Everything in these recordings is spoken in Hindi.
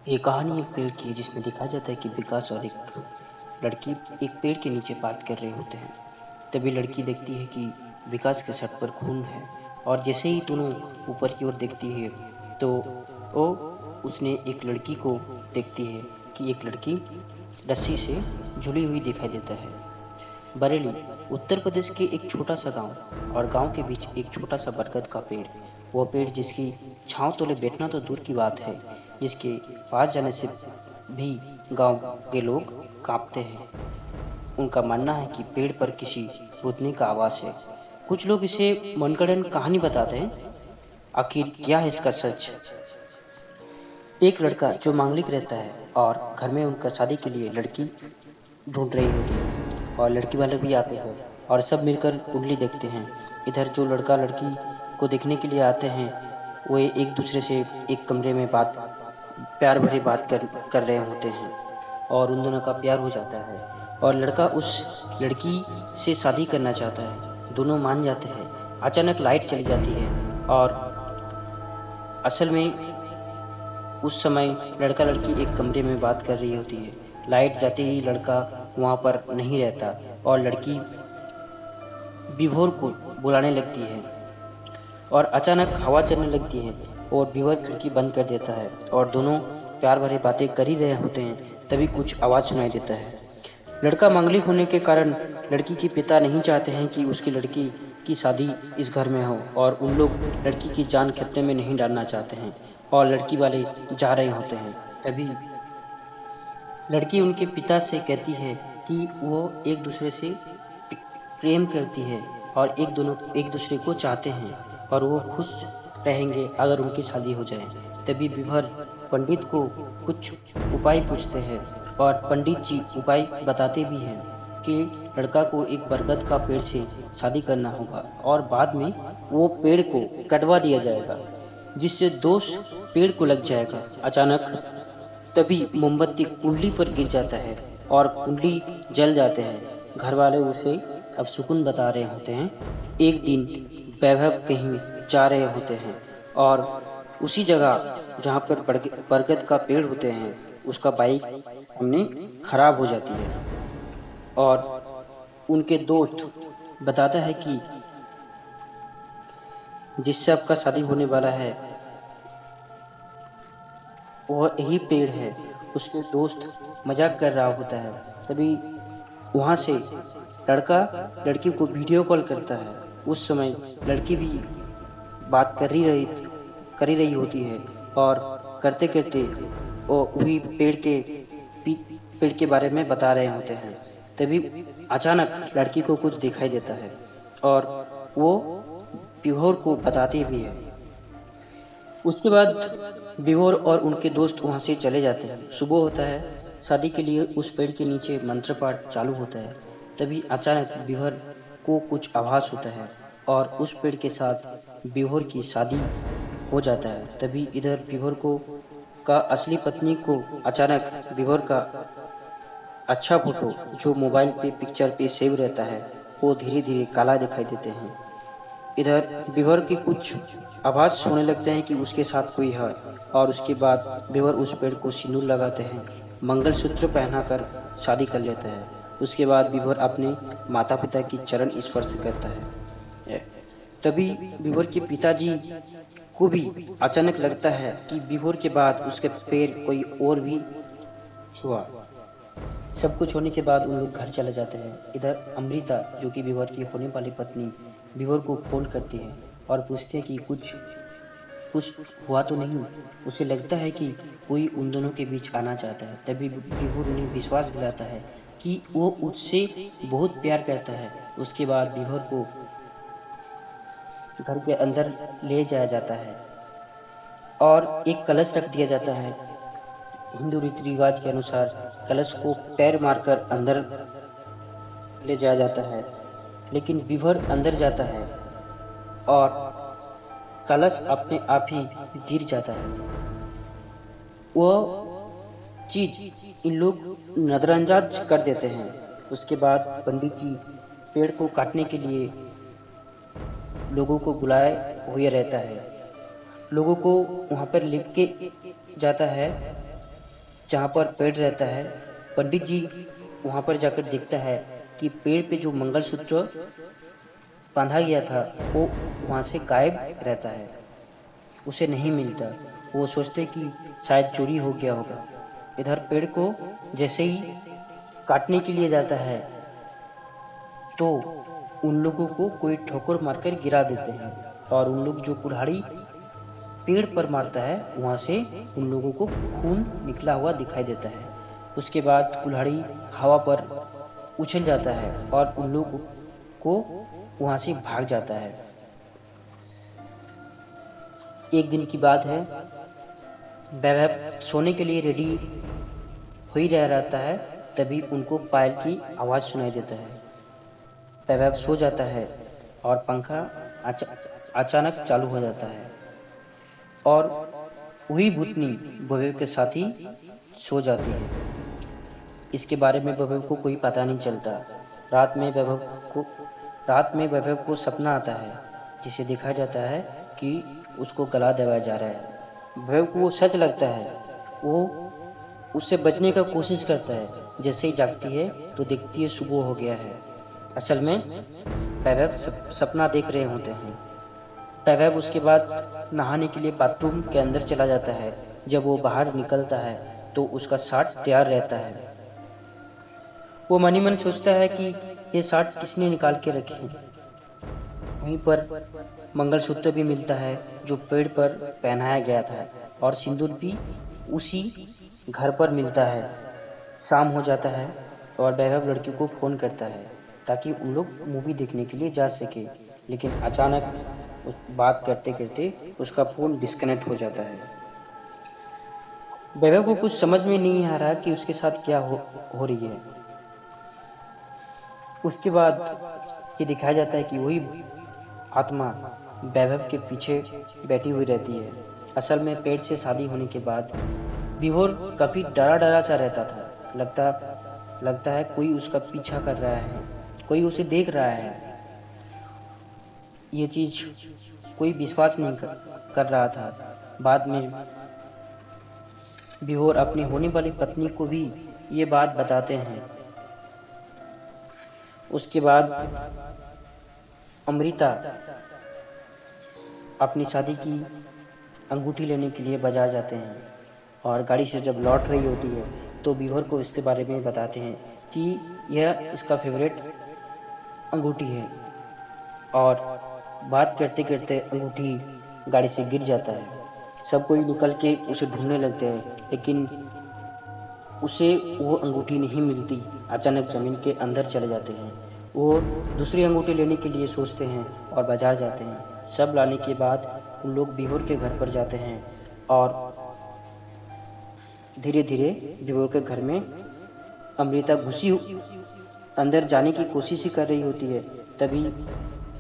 ये कहानी एक पेड़ की है जिसमें दिखाया जाता है कि विकास और एक लड़की एक पेड़ के नीचे बात कर रहे होते हैं। तभी लड़की देखती है कि विकास के शर्ट पर खून है और जैसे ही दोनों ऊपर की ओर देखती है तो वो उसने एक लड़की को देखती है कि एक लड़की रस्सी से झुली हुई दिखाई देता है। बरेली उत्तर प्रदेश के एक छोटा सा गांव और गांव के बीच एक छोटा सा बरगद का पेड़। वह पेड़ जिसकी छांव तले बैठना तो दूर की बात है, जिसके पास जाने से भी गांव के लोग कांपते हैं। उनका मानना है कि पेड़ पर किसी भूतनी का आवास है। कुछ लोग इसे मनगढ़ंत कहानी बताते हैं। आखिर क्या है इसका सच? एक लड़का जो मांगलिक रहता है और घर में उनका शादी के लिए लड़की ढूंढ रही होती है और लड़की वाले भी आते हैं और सब मिलकर कुंडली देखते हैं। इधर जो लड़का लड़की को देखने के लिए आते हैं वो एक दूसरे से एक कमरे में प्यार भरी बात कर रहे होते हैं और उन दोनों का प्यार हो जाता है और लड़का उस लड़की से शादी करना चाहता है। दोनों मान जाते हैं। अचानक लाइट चली जाती है और असल में उस समय लड़का लड़की एक कमरे में बात कर रही होती है। लाइट जाते ही लड़का वहां पर नहीं रहता और लड़की विभोर को बुलाने लगती है और अचानक हवा चलने लगती है और विभोर खिड़की बंद कर देता है और दोनों प्यार भरी बातें कर ही रहे होते हैं। तभी कुछ आवाज सुनाई देता है। लड़का मांगलिक होने के कारण लड़की के पिता नहीं चाहते हैं कि उसकी लड़की की शादी इस घर में हो और उन लोग लड़की की जान खतरे में नहीं डालना चाहते हैं और लड़की वाले जा रहे होते हैं। तभी लड़की उनके पिता से कहती है कि वो एक दूसरे से प्रेम करती है और एक दूसरे को चाहते हैं और वो खुश रहेंगे अगर उनकी शादी हो जाए। तभी विभर पंडित को कुछ उपाय पूछते हैं और पंडित जी उपाय बताते भी हैं कि लड़का को एक बरगद का पेड़ से शादी करना होगा और बाद में वो पेड़ को कटवा दिया जाएगा जिससे दोष पेड़ को लग जाएगा। अचानक तभी मोमबत्ती कुंडली पर गिर जाता है और कुंडली जल जाते हैं। घर वाले उसे अब सुकून बता रहे होते हैं। एक दिन वैभव कहीं जा रहे होते हैं और उसी जगह जहाँ पर बरगद का पेड़ होते हैं उसका बाइक सामने खराब हो जाती है और उनके दोस्त बताता है कि जिससे आपका शादी होने वाला है वह यही पेड़ है। उसके दोस्त मजाक कर रहा होता है। तभी वहां से लड़का लड़की को वीडियो कॉल करता है। उस समय लड़की भी बात कर ही रही होती है और करते करते वो वही पेड़ के बारे में बता रहे होते हैं। तभी अचानक लड़की को कुछ दिखाई देता है और वो विभोर को बताती भी है। उसके बाद विभोर और उनके दोस्त वहां से चले जाते हैं। सुबह होता है। शादी के लिए उस पेड़ के नीचे मंत्र पाठ चालू होता है। तभी अचानक विभोर को कुछ आभास होता है और उस पेड़ के साथ विभोर की शादी हो जाता है। तभी इधर विभोर को का असली पत्नी को अचानक विभोर का अच्छा फोटो जो मोबाइल पे पिक्चर पे सेव रहता है वो धीरे धीरे काला दिखाई देते हैं। इधर विभोर के कुछ आभास होने लगते हैं कि उसके साथ कोई है और उसके बाद विभोर उस पेड़ को सिंदूर लगाते हैं, मंगलसूत्र पहनाकर शादी कर लेता है। उसके बाद विभोर अपने माता पिता की चरण स्पर्श करता है। तभी विभोर के पिताजी को भी अचानक लगता है कि विभोर के बाद उसके पैर कोई और भी छुआ। सब कुछ होने के बाद उन लोग घर चले जाते हैं। इधर अमृता जो कि विभोर की होने वाली पत्नी विभोर को फोन करती है और पूछते हैं कि कुछ हुआ तो नहीं। उसे लगता है कि कोई उन दोनों के बीच आना चाहता है। तभी विभोर उन्हें विश्वास दिलाता है कि वो उससे बहुत प्यार करता है। उसके बाद विभोर को घर के अंदर ले जाया जाता है और एक कलश रख दिया जाता है। हिंदू रीति रिवाज के अनुसार कलश को पैर मारकर अंदर ले जाया जाता है, लेकिन विभोर अंदर जाता है और कलश अपने आप ही गिर जाता है। वह चीज इन लोग नजरअंदाज कर देते हैं। उसके बाद पंडित जी पेड़ को काटने के लिए लोगों को बुलाए हुए रहता है। लोगों को वहां पर लिख के जाता है जहाँ पर पेड़ रहता है। पंडित जी वहाँ पर जाकर देखता है कि पेड़ पे जो मंगलसूत्र बांधा गया था वो वहाँ से गायब रहता है, उसे नहीं मिलता। वो सोचते कि शायद चोरी हो गया होगा। इधर पेड़ को जैसे ही काटने के लिए जाता है तो उन लोगों को कोई ठोकर मारकर गिरा देते हैं, और उन लोग जो कुल्हाड़ी पेड़ पर मारता है वहाँ से उन लोगों को खून निकला हुआ दिखाई देता है। उसके बाद कुल्हाड़ी हवा पर उछल जाता है और उन लोगों को वहाँ से भाग जाता है। एक दिन की बात है, वैभव सोने के लिए रेडी हो ही रहता है, तभी उनको पायल की आवाज़ सुनाई देता है। वैभव सो जाता है और पंखा अचानक चालू हो जाता है और वही भूतनी वैभव के साथ ही सो जाती है। इसके बारे में वैभव को कोई पता नहीं चलता। रात में वैभव को सपना आता है, जिसे दिखाया जाता है कि उसको गला दबाया जा रहा है। वैभव को वो सच लगता है। वो उससे बचने का कोशिश करता है। जैसे ही जागती है तो देखती है सुबह हो गया है। असल में वैभव सपना देख रहे होते हैं। वैभव उसके बाद नहाने के लिए बाथरूम के अंदर चला जाता है। जब वो बाहर निकलता है तो उसका साट तैयार रहता है। वो मनी मन सोचता है कि ये साट किसने निकाल के रखे। वहीं पर मंगलसूत्र भी मिलता है जो पेड़ पर पहनाया गया था, और सिंदूर भी उसी घर पर मिलता है। शाम हो जाता है और वैभव लड़की को फ़ोन करता है ताकि उन लोग मूवी देखने के लिए जा सके, लेकिन अचानक उस बात करते करते उसका फ़ोन डिस्कनेक्ट हो जाता है। वैभव को कुछ समझ में नहीं आ रहा कि उसके साथ क्या हो रही है। उसके बाद ये दिखाया जाता है कि वही आत्मा वैभव के पीछे बैठी हुई रहती है। असल में पेड़ से शादी होने के बाद विभोर काफी डरा डरा सा रहता था। लगता है कोई उसका पीछा कर रहा है, कोई उसे देख रहा है। ये चीज कोई विश्वास नहीं कर रहा था। बाद में विभोर अपनी होने वाली पत्नी को भी ये बात बताते हैं। उसके बाद अमृता अपनी शादी की अंगूठी लेने के लिए बाजार जाते हैं, और गाड़ी से जब लौट रही होती है तो विभोर को इसके बारे में बताते हैं कि यह इसका फेवरेट अंगूठी है। और बात करते करते अंगूठी गाड़ी से गिर जाता है। सब कोई निकल के उसे ढूंढने लगते हैं, लेकिन उसे वो अंगूठी नहीं मिलती। अचानक जमीन के अंदर चले जाते हैं। वो दूसरी अंगूठी लेने के लिए सोचते हैं और बाजार जाते हैं। सब लाने के बाद उन लोग विभोर के घर पर जाते हैं, और धीरे धीरे विभोर के घर में अमृता घुसी अंदर जाने की कोशिश ही कर रही होती है। तभी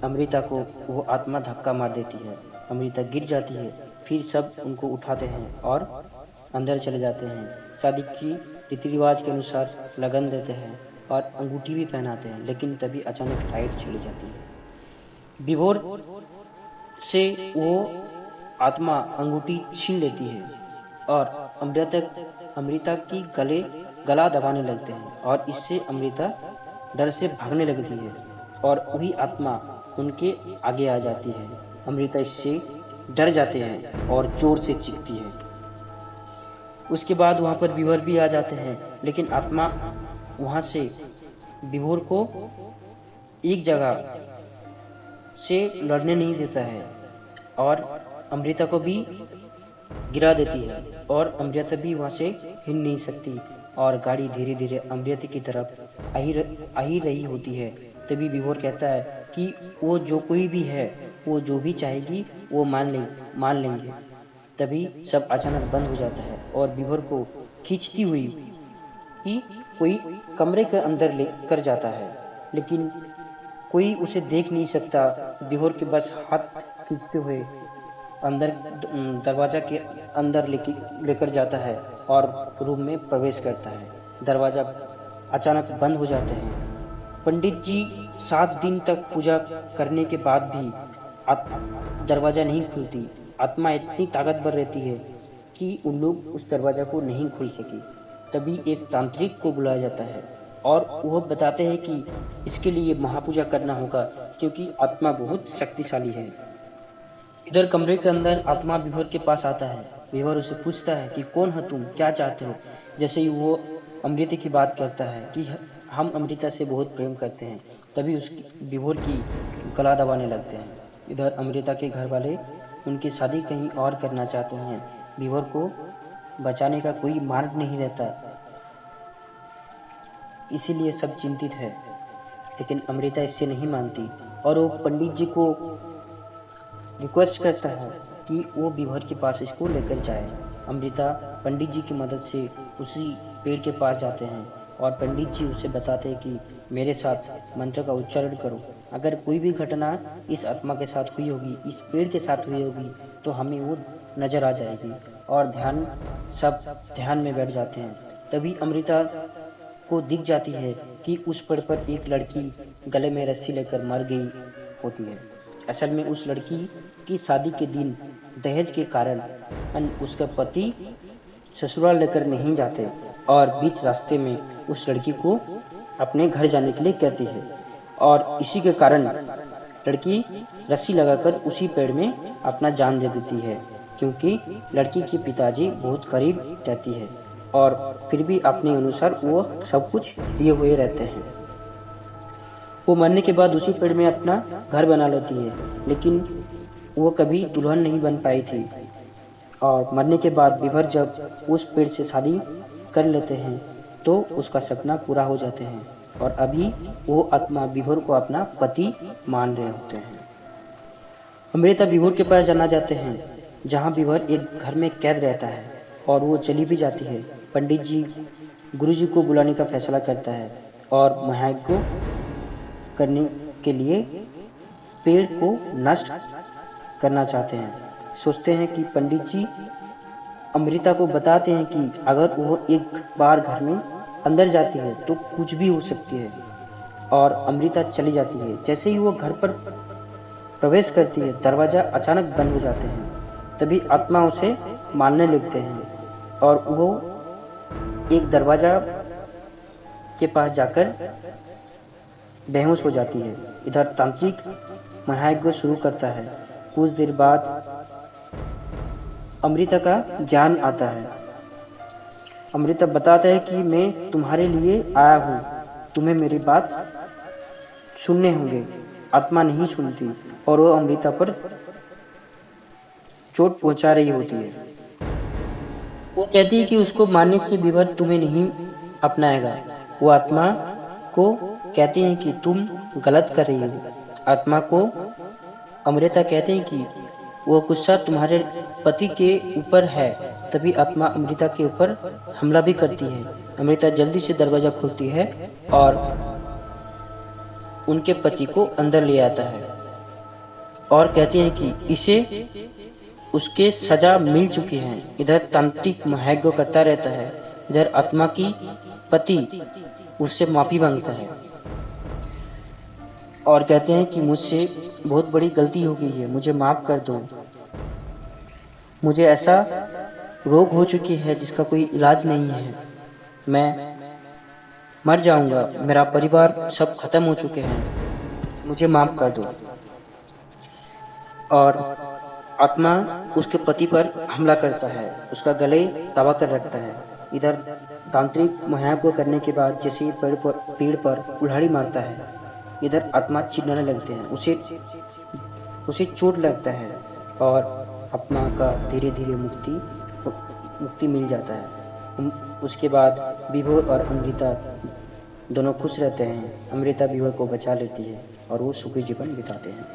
अमृता को वो आत्मा धक्का मार देती है। अमृता गिर जाती है। फिर सब उनको उठाते हैं और अंदर चले जाते हैं। शादी की रीति रिवाज के अनुसार लगन देते हैं और अंगूठी भी पहनाते हैं, लेकिन तभी अचानक लाइट चली जाती है। विभोर से वो आत्मा अंगूठी छीन लेती है और अमृता की गला दबाने लगते हैं, और इससे अमृता डर से भागने लगती है और वही आत्मा उनके आगे आ जाती है। अमृता इससे डर जाते हैं और जोर से चीखती है। उसके बाद वहां पर विभोर भी आ जाते हैं, लेकिन आत्मा वहां से विभोर को एक जगह से लड़ने नहीं देता है और अमृता को भी गिरा देती है, और अमृता भी वहां से हिल नहीं सकती, और गाड़ी धीरे धीरे अमृता की तरफ आ ही रही होती है। तभी विभोर कहता है कि वो जो कोई भी है, वो जो भी चाहेगी वो मान लेंगे। तभी सब अचानक बंद हो जाता है और विभोर को खींचती हुई कि कोई कमरे के अंदर लेकर जाता है, लेकिन कोई उसे देख नहीं सकता। विभोर के बस हाथ खींचते हुए अंदर दरवाजा के अंदर लेकर जाता है और रूम में प्रवेश करता है। दरवाजा अचानक बंद हो जाते हैं। पंडित जी 7 दिन तक पूजा करने के बाद भी दरवाजा नहीं खुलती। आत्मा इतनी ताकतवर रहती है कि उन लोग उस दरवाजा को नहीं खोल सके। तभी एक तांत्रिक को बुलाया जाता है और वह बताते हैं कि इसके लिए महापूजा करना होगा क्योंकि आत्मा बहुत शक्तिशाली है। इधर कमरे के अंदर आत्मा विभोर के पास आता है। विभोर उसे पूछता है कि कौन हो तुम, क्या चाहते हो। जैसे ही वो अमृता की बात करता है कि हम अमृता से बहुत प्रेम करते हैं, तभी उसकी विभोर की गला दबाने लगते हैं। इधर अमृता के घर वाले उनकी शादी कहीं और करना चाहते हैं। विभोर को बचाने का कोई मार्ग नहीं रहता, इसीलिए सब चिंतित है। लेकिन अमृता इससे नहीं मानती और वो पंडित जी को रिक्वेस्ट करता है कि वो विभोर के पास इसको लेकर जाए। अमृता पंडित जी की मदद से उसी पेड़ के पास जाते हैं और पंडित जी उसे बताते हैं कि मेरे साथ मंत्र का उच्चारण करो। अगर कोई भी घटना इस आत्मा के साथ हुई होगी, इस पेड़ के साथ हुई होगी, तो हमें वो नजर आ जाएगी। और सब ध्यान में बैठ जाते हैं। तभी अमृता को दिख जाती है कि उस पेड़ पर एक लड़की गले में रस्सी लेकर मर गई होती है। असल में उस लड़की की शादी के दिन दहेज के कारण उसका पति ससुराल लेकर नहीं जाते और बीच रास्ते में उस लड़की को अपने घर जाने के लिए कहती है और इसी के कारण लड़की रस्सी लगाकर उसी पेड़ में अपना जान दे देती है, क्योंकि लड़की के पिताजी बहुत करीब रहती है और फिर भी अपने अनुसार वो सब कुछ दिए हुए रहते हैं। वो मरने के बाद उसी पेड़ में अपना घर बना लेती है, लेकिन वो कभी दुल्हन नहीं बन पाई थी। और मरने के बाद विभोर जब उस पेड़ से शादी कर लेते हैं तो उसका सपना पूरा हो जाते हैं और अभी वो आत्मा विभोर को अपना पति मान रहे होते हैं। अमृता विभोर के पास जाना चाहते हैं, जहाँ विभोर एक घर में कैद रहता है और वो चली भी जाती है। पंडित जी गुरुजी को बुलाने का फैसला करता है और महायज्ञ करने के लिए पेड़ को नष्ट करना चाहते हैं। सोचते हैं कि पंडित जी अमृता को बताते हैं कि अगर वो एक बार घर में अंदर जाती है तो कुछ भी हो सकती है, और अमृता चली जाती है। जैसे ही वो घर पर प्रवेश करती है, दरवाजा अचानक बंद हो जाते हैं। तभी आत्मा उसे मारने लगते हैं और वो एक दरवाजा के पास जाकर बेहोश हो जाती है। इधर तांत्रिक महायज्ञ शुरू करता है। कुछ देर बाद अमृता का ज्ञान आता है। अमृता बताता है कि मैं तुम्हारे लिए आया हूँ, तुम्हें मेरी बात सुनने होंगे। आत्मा नहीं सुनती और वो अमृता पर चोट पहुंचा रही होती है। वो कहती है कि उसको मारने से विभोर तुम्हें नहीं अपनाएगा। वो आत्मा को कहते हैं कि तुम गलत कर रही हो। आत्मा को अमृता कहते हैं कि वो गुस्सा तुम्हारे पति के ऊपर है। तभी आत्मा अमृता के ऊपर हमला भी करती है। अमृता जल्दी से दरवाजा खोलती है और उनके पति को अंदर ले आता है और कहते हैं कि इसे उसके सजा मिल चुकी है। इधर तांत्रिक महायज्ञ करता रहता है। इधर आत्मा की पति उससे माफी मांगता है और कहते हैं कि मुझसे बहुत बड़ी गलती हो गई है, मुझे माफ कर दो। मुझे ऐसा रोग हो चुकी है जिसका कोई इलाज नहीं है, मैं मर जाऊंगा, मेरा परिवार सब खत्म हो चुके हैं, मुझे माफ कर दो। और आत्मा उसके पति पर हमला करता है, उसका गले दबा कर रखता है। इधर तांत्रिक महायज्ञ करने के बाद जैसे ही पेड़ पर कुल्हाड़ी मारता है, इधर आत्मा चिल्लाने लगते हैं, उसे चोट लगता है और आत्मा का धीरे धीरे मुक्ति मिल जाता है। उसके बाद विभोर और अमृता दोनों खुश रहते हैं। अमृता विभोर को बचा लेती है और वो सुखी जीवन बिताते हैं।